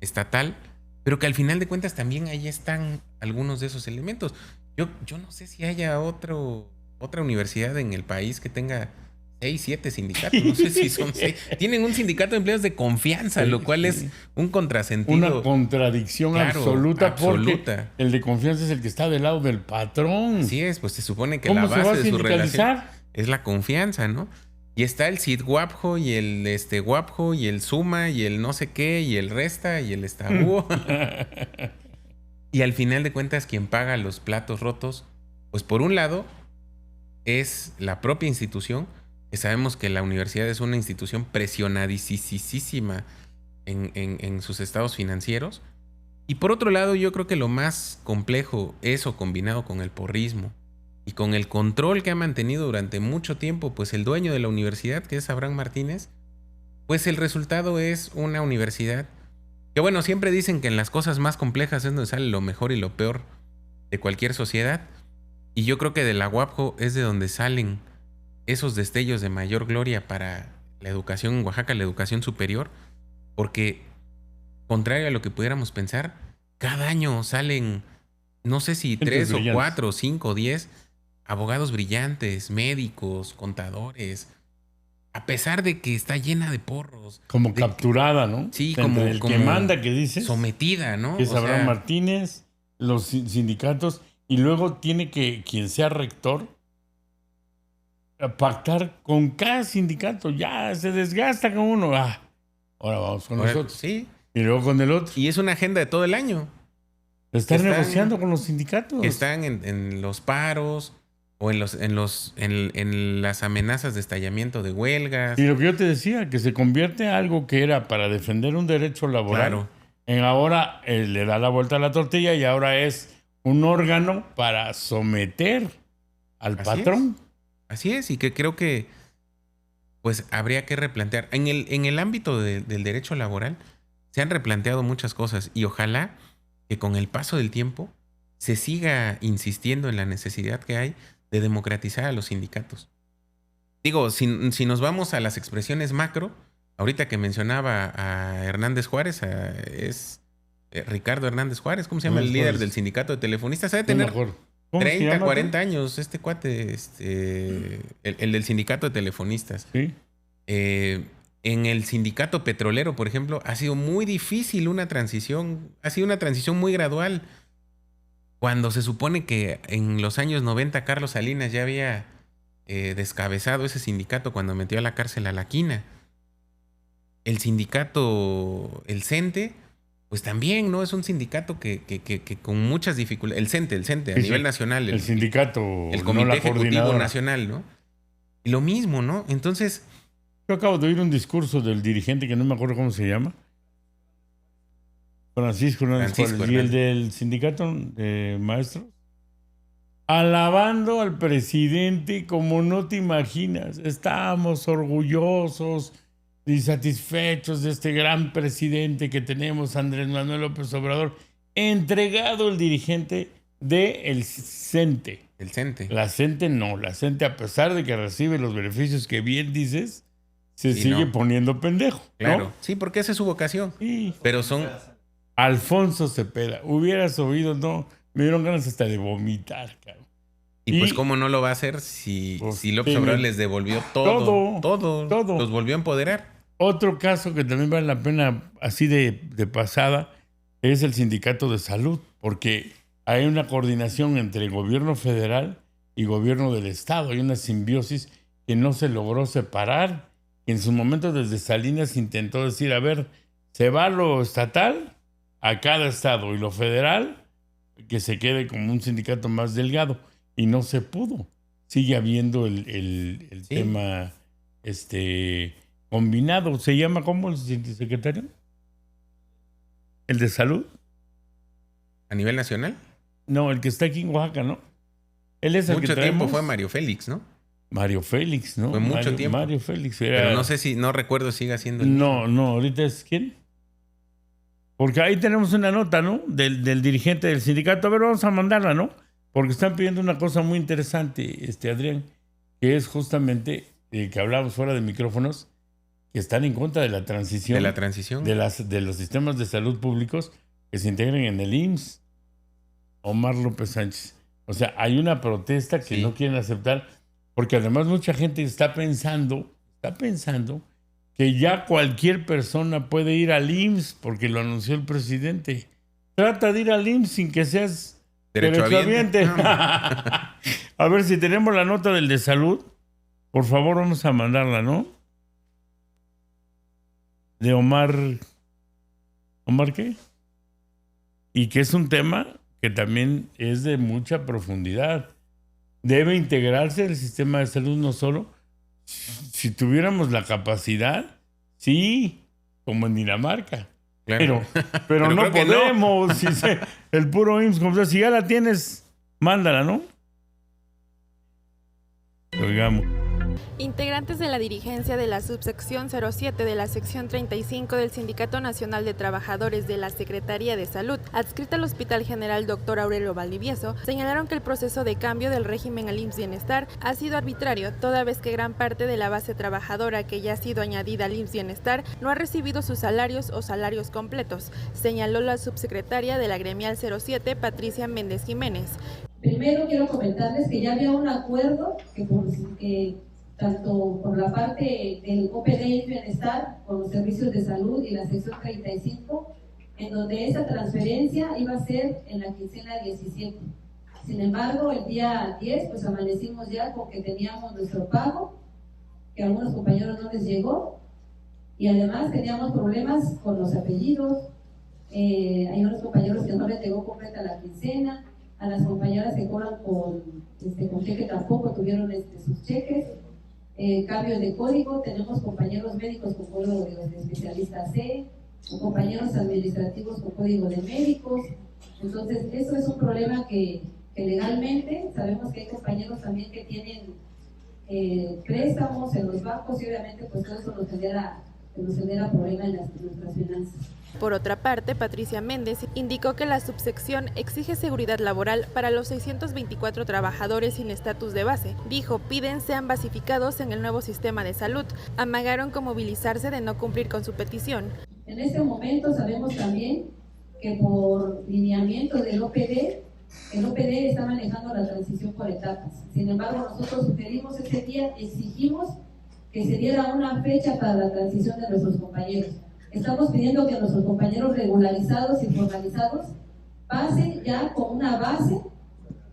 estatal, pero que al final de cuentas también ahí están algunos de esos elementos. Yo no sé si haya otra universidad en el país que tenga 6, 7 sindicatos, no sé si son 6. Tienen un sindicato de empleados de confianza, lo cual es un contrasentido. Una contradicción absoluta, porque el de confianza es el que está del lado del patrón. Así es, pues se supone que la base de su relación es la confianza, ¿no? Y está el CID Guapjo y el Guapjo y el Suma y el no sé qué y el Resta y el Estabúo. Y al final de cuentas, quien paga los platos rotos, pues por un lado es la propia institución, que sabemos que la universidad es una institución presionadísima en sus estados financieros. Y por otro lado, yo creo que lo más complejo, eso combinado con el porrismo y con el control que ha mantenido durante mucho tiempo, pues el dueño de la universidad, que es Abraham Martínez, pues el resultado es una universidad que, bueno, siempre dicen que en las cosas más complejas es donde sale lo mejor y lo peor de cualquier sociedad. Y yo creo que de la UAPJO es de donde salen esos destellos de mayor gloria para la educación en Oaxaca, la educación superior, porque, contrario a lo que pudiéramos pensar, cada año salen, no sé si 3 o 4 o 5 o 10 abogados brillantes, médicos, contadores, a pesar de que está llena de porros. Como capturada, ¿no? Sí, como el que manda, que dices. Sometida, ¿no? Que es Abraham Martínez, los sindicatos, y luego tiene que, quien sea rector, pactar con cada sindicato. Ya se desgasta con uno. Ahora vamos con nosotros. Sí. Y luego con el otro. Y es una agenda de todo el año. Están negociando con los sindicatos. Que están en los paros o en las amenazas de estallamiento de huelgas. Y lo que yo te decía, que se convierte en algo que era para defender un derecho laboral. Claro. En ahora le da la vuelta a la tortilla y ahora es un órgano para someter al patrón. Así es, y que creo que pues habría que replantear. En el ámbito del derecho laboral se han replanteado muchas cosas y ojalá que con el paso del tiempo se siga insistiendo en la necesidad que hay de democratizar a los sindicatos. Digo, si nos vamos a las expresiones macro, ahorita que mencionaba a Hernández Juárez, es Ricardo Hernández Juárez, ¿cómo se llama? El líder del sindicato de telefonistas. Debe tener 30, 40 años este cuate, el del sindicato de telefonistas. Sí. En el sindicato petrolero, por ejemplo, ha sido muy difícil una transición. Ha sido una transición muy gradual. Cuando se supone que en los años 90 Carlos Salinas ya había descabezado ese sindicato cuando metió a la cárcel a la Quina. El sindicato, el CENTE, pues también, ¿no? Es un sindicato que con muchas dificultades. El CENTE a nivel nacional. El sindicato. El Comité Ejecutivo Nacional, ¿no? Y lo mismo, ¿no? Entonces. Yo acabo de oír un discurso del dirigente que no me acuerdo cómo se llama. Francisco Hernández. Y el del sindicato de maestros. Alabando al presidente como no te imaginas. Estamos orgullosos y satisfechos de este gran presidente que tenemos, Andrés Manuel López Obrador, entregado el dirigente del CENTE. El CENTE. La CENTE no, la CENTE, a pesar de que recibe los beneficios que bien dices, se sigue poniendo pendejo. Claro, ¿no? Sí, porque esa es su vocación. Sí. Pero son... Alfonso Cepeda, hubieras oído, no, me dieron ganas hasta de vomitar, cabrón. Y pues cómo no lo va a hacer si López Obrador les devolvió todo. Los volvió a empoderar. Otro caso que también vale la pena, así de pasada, es el sindicato de salud, porque hay una coordinación entre el gobierno federal y gobierno del estado. Hay una simbiosis que no se logró separar. En su momento, desde Salinas intentó decir, a ver, se va lo estatal a cada estado y lo federal que se quede como un sindicato más delgado. Y no se pudo. Sigue habiendo el tema combinado. ¿Se llama cómo el secretario? ¿El de salud? ¿A nivel nacional? No, el que está aquí en Oaxaca, ¿no? Él es el mucho que traemos. tiempo fue Mario Félix, ¿no? Mario Félix, ¿no? Fue mucho tiempo. Mario Félix era... Pero no sé si, no recuerdo si sigue siendo el No, ahorita es ¿quién? Porque ahí tenemos una nota, ¿no? Del dirigente del sindicato. A ver, vamos a mandarla, ¿no? Porque están pidiendo una cosa muy interesante, Adrián, que es justamente, que hablábamos fuera de micrófonos, que están en contra de la transición. De la transición. De los sistemas de salud públicos que se integren en el IMSS. Omar López Sánchez. O sea, hay una protesta que no quieren aceptar, porque además mucha gente está pensando que ya cualquier persona puede ir al IMSS, porque lo anunció el presidente. Trata de ir al IMSS sin que seas derechohabiente. A ver si tenemos la nota del de salud. Por favor, vamos a mandarla, ¿no? De Omar. ¿Omar qué? Y que es un tema que también es de mucha profundidad. debe integrarse el sistema de salud, no solo. Si tuviéramos la capacidad, sí, como en Dinamarca. Claro. Pero no podemos. No. El puro IMSS, como sea, si ya la tienes, mándala, ¿no? Oigamos. Integrantes de la dirigencia de la subsección 07 de la sección 35 del Sindicato Nacional de Trabajadores de la Secretaría de Salud, adscrita al Hospital General Dr. Aurelio Valdivieso, señalaron que el proceso de cambio del régimen al IMSS Bienestar ha sido arbitrario, toda vez que gran parte de la base trabajadora que ya ha sido añadida al IMSS Bienestar no ha recibido sus salarios o salarios completos, señaló la subsecretaria de la gremial 07, Patricia Méndez Jiménez. Primero quiero comentarles que ya había un acuerdo que tanto por la parte del OPD y Bienestar, con los servicios de salud y la sección 35, en donde esa transferencia iba a ser en la quincena 17. Sin embargo, el día 10, pues amanecimos ya con que teníamos nuestro pago, que a algunos compañeros no les llegó, y además teníamos problemas con los apellidos. Hay unos compañeros que no les llegó completa la quincena, a las compañeras que cobran con cheque tampoco tuvieron sus cheques. Cambios de código, tenemos compañeros médicos con código de especialista C, o compañeros administrativos con código de médicos. Entonces, eso es un problema que legalmente sabemos que hay compañeros también que tienen préstamos en los bancos y obviamente pues todo eso nos genera problemas en nuestras finanzas. Por otra parte, Patricia Méndez indicó que la subsección exige seguridad laboral para los 624 trabajadores sin estatus de base. Dijo, piden sean basificados en el nuevo sistema de salud. Amagaron con movilizarse de no cumplir con su petición. En este momento sabemos también que por lineamiento del OPD, el OPD está manejando la transición por etapas. Sin embargo, nosotros sugerimos ese día, exigimos que se diera una fecha para la transición de nuestros compañeros. Estamos pidiendo que nuestros compañeros regularizados y formalizados pasen ya con una base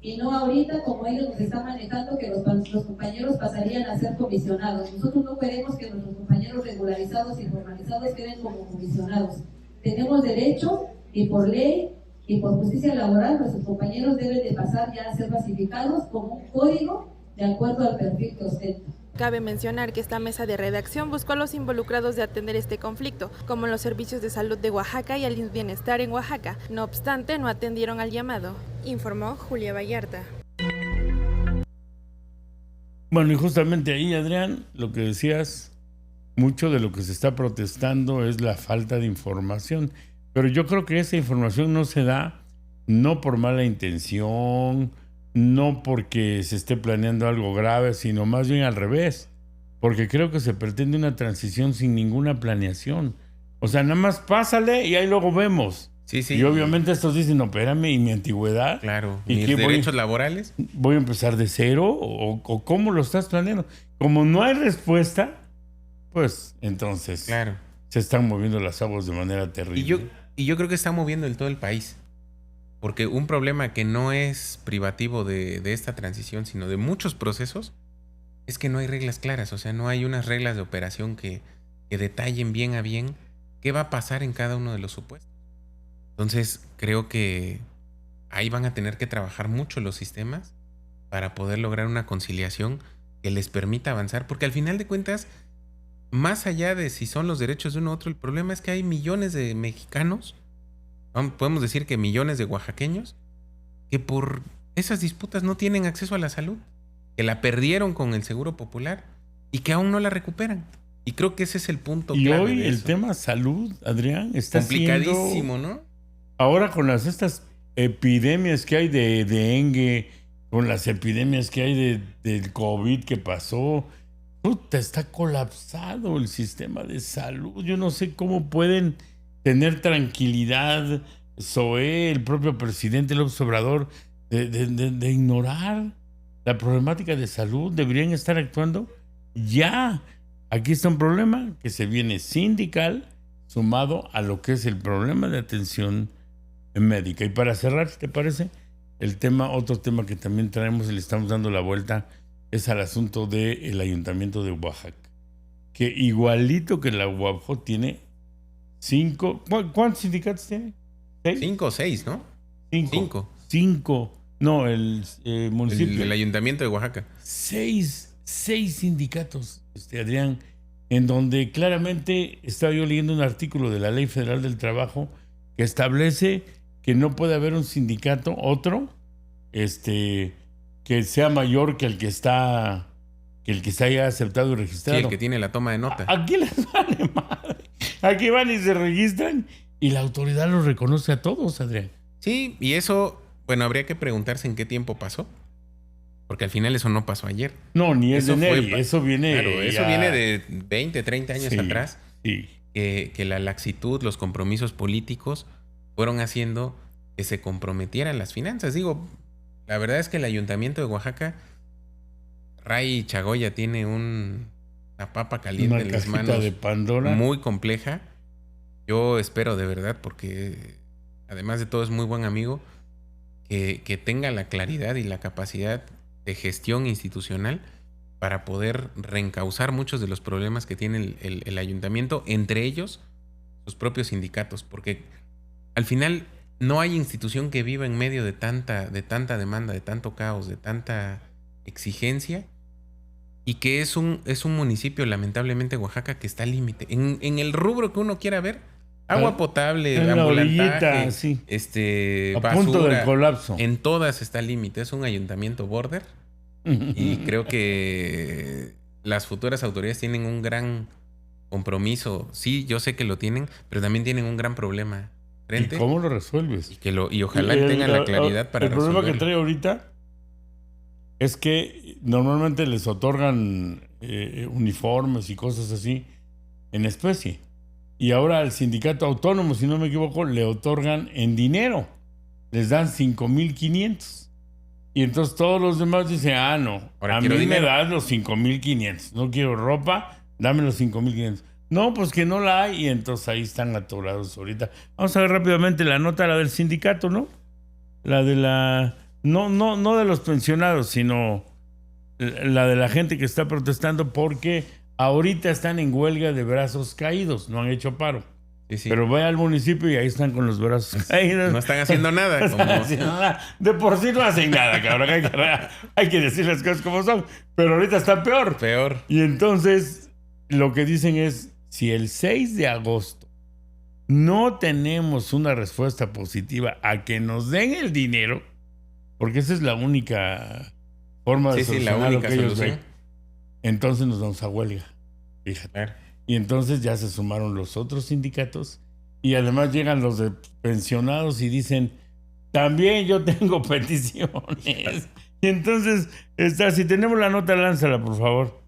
y no ahorita como ellos nos están manejando que los compañeros pasarían a ser comisionados. Nosotros no queremos que nuestros compañeros regularizados y formalizados queden como comisionados. Tenemos derecho y por ley y por justicia laboral nuestros compañeros deben de pasar ya a ser basificados con un código de acuerdo al perfil que ostentan. Cabe mencionar que esta mesa de redacción buscó a los involucrados de atender este conflicto, como los servicios de salud de Oaxaca y al IMSS Bienestar en Oaxaca. No obstante, no atendieron al llamado, informó Julia Vallarta. Bueno, y justamente ahí, Adrián, lo que decías, mucho de lo que se está protestando es la falta de información. Pero yo creo que esa información no se da, no por mala intención, no porque se esté planeando algo grave, sino más bien al revés, porque creo que se pretende una transición sin ninguna planeación. O sea, nada más pásale y ahí luego vemos. Sí, sí. Y obviamente estos dicen, no, espérame, ¿y mi antigüedad? Claro, ¿y mis derechos laborales? ¿Voy a empezar de cero? ¿O cómo lo estás planeando? Como no hay respuesta, pues entonces claro, se están moviendo las aguas de manera terrible. Y yo creo que está moviendo en todo el país. Porque un problema que no es privativo de esta transición, sino de muchos procesos, es que no hay reglas claras. O sea, no hay unas reglas de operación que detallen bien a bien qué va a pasar en cada uno de los supuestos. Entonces, creo que ahí van a tener que trabajar mucho los sistemas para poder lograr una conciliación que les permita avanzar. Porque al final de cuentas, más allá de si son los derechos de uno u otro, el problema es que hay millones de mexicanos, podemos decir que millones de oaxaqueños, que por esas disputas no tienen acceso a la salud, que la perdieron con el Seguro Popular y que aún no la recuperan. Y creo que ese es el punto clave. Y hoy el tema salud, Adrián, está complicadísimo, ¿no? Ahora con estas epidemias que hay de dengue, con las epidemias que hay del COVID que pasó, está colapsado el sistema de salud. Yo no sé cómo pueden tener tranquilidad Zoé, el propio presidente López Obrador, de ignorar la problemática de salud. Deberían estar actuando ya. Aquí está un problema que se viene sindical sumado a lo que es el problema de atención médica. Y para cerrar, ¿te parece? Otro tema que también traemos y le estamos dando la vuelta es al asunto del Ayuntamiento de Oaxaca, que igualito que la UAPJO tiene 5. ¿Cuántos sindicatos tiene? 5 o 6, ¿no? 5 No, el municipio. El ayuntamiento de Oaxaca. 6 sindicatos, Adrián, en donde claramente estaba yo leyendo un artículo de la Ley Federal del Trabajo que establece que no puede haber un sindicato, otro, que sea mayor que el que está ya aceptado y registrado. Sí, el que tiene la toma de nota. Aquí les vale madre. Aquí van y se registran y la autoridad los reconoce a todos, Adrián. Sí, y eso, bueno, habría que preguntarse en qué tiempo pasó. Porque al final eso no pasó ayer. No, ni es de Neri, eso viene... Claro, eso viene de 20, 30 años atrás. Sí. Que la laxitud, los compromisos políticos fueron haciendo que se comprometieran las finanzas. Digo, la verdad es que el ayuntamiento de Oaxaca, Ray Chagoya tiene una papa caliente en las manos de Pandora. Muy compleja. Yo espero de verdad, porque además de todo es muy buen amigo, que tenga la claridad y la capacidad de gestión institucional para poder reencauzar muchos de los problemas que tiene el ayuntamiento, entre ellos sus propios sindicatos, porque al final no hay institución que viva en medio de tanta demanda, de tanto caos, de tanta exigencia, y que es un municipio, lamentablemente, Oaxaca, que está al límite. En el rubro que uno quiera ver, agua potable, ambulantaje, sí. A basura, punto del colapso. En todas está al límite. Es un ayuntamiento border. Y creo que las futuras autoridades tienen un gran compromiso. Sí, yo sé que lo tienen, pero también tienen un gran problema frente. ¿Y cómo lo resuelves? Y ojalá tengan la claridad para resolverlo. El problema que trae ahorita es que normalmente les otorgan uniformes y cosas así en especie. Y ahora al sindicato autónomo, si no me equivoco, le otorgan en dinero. Les dan 5,500. Y entonces todos los demás dicen, no, ahora a mí me das los 5,500. No quiero ropa, dame los 5,500. No, pues que no la hay. Y entonces ahí están atorados ahorita. Vamos a ver rápidamente la nota, la del sindicato, ¿no? La de la... No de los pensionados, sino la de la gente que está protestando porque ahorita están en huelga de brazos caídos. No han hecho paro. Sí. Pero vaya al municipio y ahí están con los brazos caídos. No están haciendo nada. Nada. De por sí no hacen nada, cabrón. Hay que decir las cosas como son. Pero ahorita está peor. Y entonces lo que dicen es, si el 6 de agosto no tenemos una respuesta positiva a que nos den el dinero, porque esa es la única forma de solucionar lo que ellos ven, entonces nos vamos a huelga. Fíjate. Y entonces ya se sumaron los otros sindicatos y además llegan los de pensionados y dicen, también yo tengo peticiones. Y entonces, si tenemos la nota, lánzala, por favor.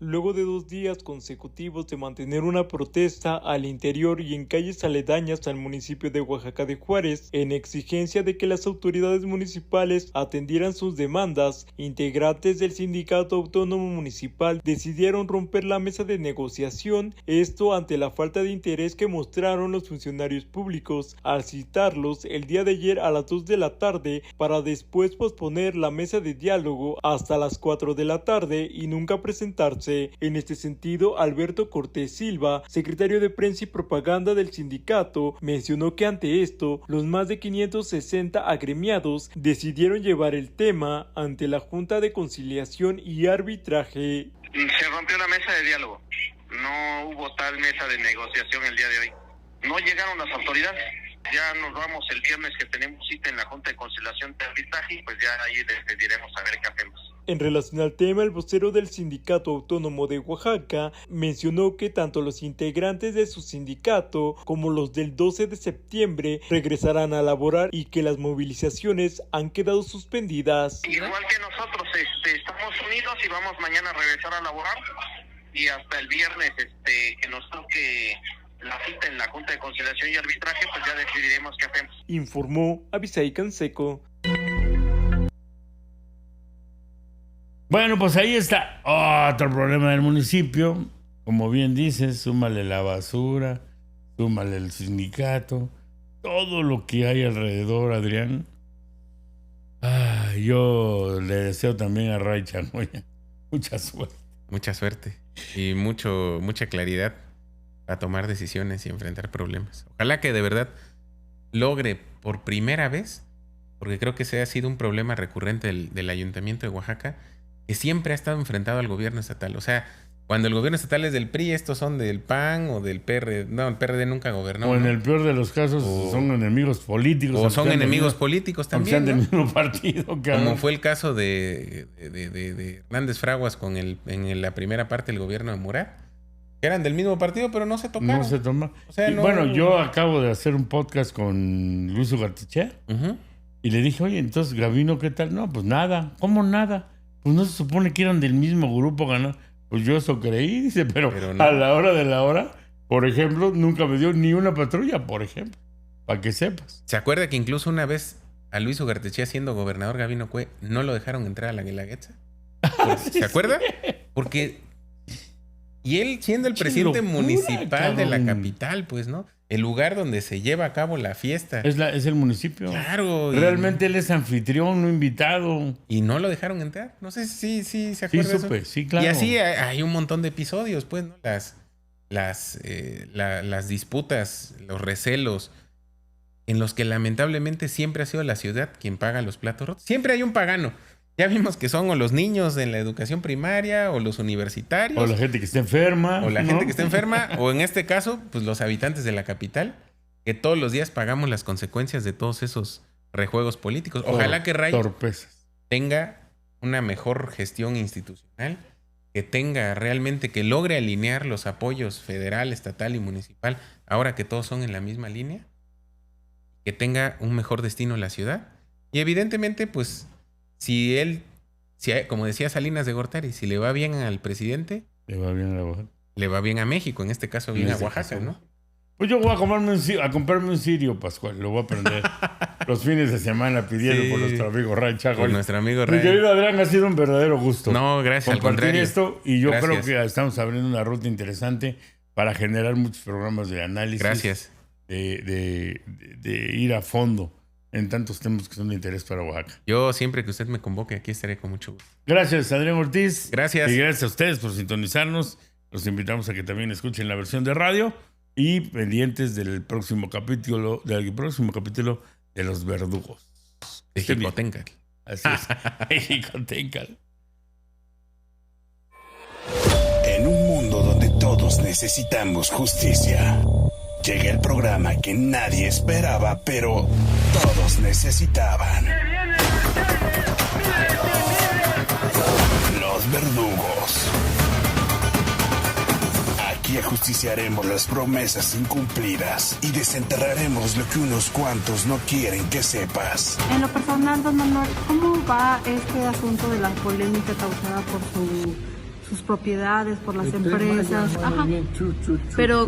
Luego de 2 días consecutivos de mantener una protesta al interior y en calles aledañas al municipio de Oaxaca de Juárez, en exigencia de que las autoridades municipales atendieran sus demandas, integrantes del Sindicato Autónomo Municipal decidieron romper la mesa de negociación, esto ante la falta de interés que mostraron los funcionarios públicos al citarlos el día de ayer a las 2 de la tarde para después posponer la mesa de diálogo hasta las 4 de la tarde y nunca presentarse. En este sentido, Alberto Cortés Silva, secretario de Prensa y Propaganda del sindicato, mencionó que ante esto, los más de 560 agremiados decidieron llevar el tema ante la Junta de Conciliación y Arbitraje. Se rompió la mesa de diálogo. No hubo tal mesa de negociación el día de hoy. No llegaron las autoridades. Ya nos vamos el viernes, que tenemos cita en la Junta de Conciliación y Arbitraje, pues ya ahí decidiremos a ver qué hacemos. En relación al tema, el vocero del Sindicato Autónomo de Oaxaca mencionó que tanto los integrantes de su sindicato como los del 12 de septiembre regresarán a laborar y que las movilizaciones han quedado suspendidas. Igual que nosotros, estamos unidos y vamos mañana a regresar a laborar y hasta el viernes que nos toque la cita en la Junta de Conciliación y Arbitraje, pues ya decidiremos qué hacemos. Informó Abisai Canseco. Bueno, pues ahí está otro problema del municipio. Como bien dices, súmale la basura, súmale el sindicato, todo lo que hay alrededor, Adrián. Yo le deseo también a Ray Chagoya mucha suerte. Mucha suerte y mucha claridad para tomar decisiones y enfrentar problemas. Ojalá que de verdad logre por primera vez porque creo que ese ha sido un problema recurrente del Ayuntamiento de Oaxaca, que siempre ha estado enfrentado al gobierno estatal. O sea, cuando el gobierno estatal es del PRI, estos son del PAN o del PRD. No, el PRD nunca gobernó. O en el peor de los casos son enemigos políticos. O son enemigos políticos también, sean del mismo partido. Como fue el caso de Hernández Fraguas en la primera parte del gobierno de Murat. Que eran del mismo partido, pero no se tocaron. No se toma. O sea, Bueno, yo acabo de hacer un podcast con Luis Ugartechea y le dije, oye, entonces, Gavino, ¿qué tal? No, pues nada. ¿Cómo nada? Pues no se supone que eran del mismo grupo ganar. Pues yo eso creí, dice, pero no. A la hora de la hora, por ejemplo, nunca me dio ni una patrulla, por ejemplo, para que sepas. ¿Se acuerda que incluso una vez a Luis Ugartechea, siendo gobernador Gavino Cue, no lo dejaron entrar a la Guelaguetza? ¿Se acuerda? Porque... Y él siendo el presidente municipal de la capital, pues, ¿no? El lugar donde se lleva a cabo la fiesta. Es el municipio. Claro. Realmente él es anfitrión, no invitado. Y no lo dejaron entrar. No sé si se acuerda de eso. Sí, claro. Y así hay un montón de episodios, pues, ¿no? Las disputas, los recelos, en los que lamentablemente siempre ha sido la ciudad quien paga los platos rotos. Siempre hay un pagano. Ya vimos que son o los niños en la educación primaria, o los universitarios. O la gente que está enferma. O la gente que está enferma, o en este caso, pues los habitantes de la capital, que todos los días pagamos las consecuencias de todos esos rejuegos políticos. Ojalá que Ray tenga una mejor gestión institucional, que tenga realmente, que logre alinear los apoyos federal, estatal y municipal, ahora que todos son en la misma línea, que tenga un mejor destino la ciudad. Y evidentemente, pues... Si como decía Salinas de Gortari, si le va bien al presidente, le va bien a Oaxaca. Le va bien a México, en este caso bien a Oaxaca, ¿no? Pues yo voy a comprarme un cirio, Pascual. Lo voy a aprender los fines de semana pidiendo por nuestro amigo Ray Chago. Por nuestro amigo Ray. Mi querido Adrián, ha sido un verdadero gusto. No, gracias, al contrario. Esto, y yo creo que estamos abriendo una ruta interesante para generar muchos programas de análisis. Gracias. De ir a fondo en tantos temas que son de interés para Oaxaca. Yo siempre que usted me convoque aquí estaré con mucho gusto. Gracias, Adrián Ortiz. Gracias. Y gracias a ustedes por sintonizarnos. Los invitamos a que también escuchen la versión de radio y pendientes del próximo capítulo de Los Verdugos. De Jicotencal. Así es. Jicotencal. En un mundo donde todos necesitamos justicia, llega el programa que nadie esperaba, pero todos necesitaban. Los Verdugos. Aquí ajusticiaremos las promesas incumplidas y desenterraremos lo que unos cuantos no quieren que sepas. En lo personal, don Manuel, ¿cómo va este asunto de la polémica causada por sus propiedades, por las empresas? Ajá. Pero...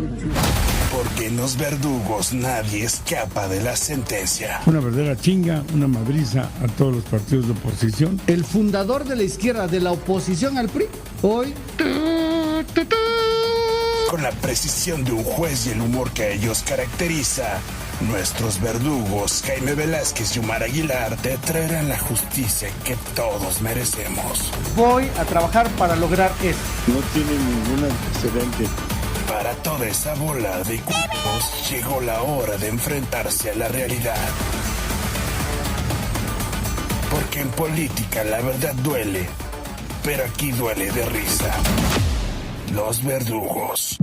Porque en Los Verdugos nadie escapa de la sentencia. Una verdadera chinga, una madriza a todos los partidos de oposición. El fundador de la izquierda, de la oposición al PRI, hoy... Con la precisión de un juez y el humor que a ellos caracteriza, nuestros verdugos, Jaime Velázquez y Omar Aguilar, te traerán la justicia que todos merecemos. Voy a trabajar para lograr esto. No tiene ningún antecedente. Para toda esa bola de cuerpos, llegó la hora de enfrentarse a la realidad. Porque en política la verdad duele, pero aquí duele de risa. Los Verdugos.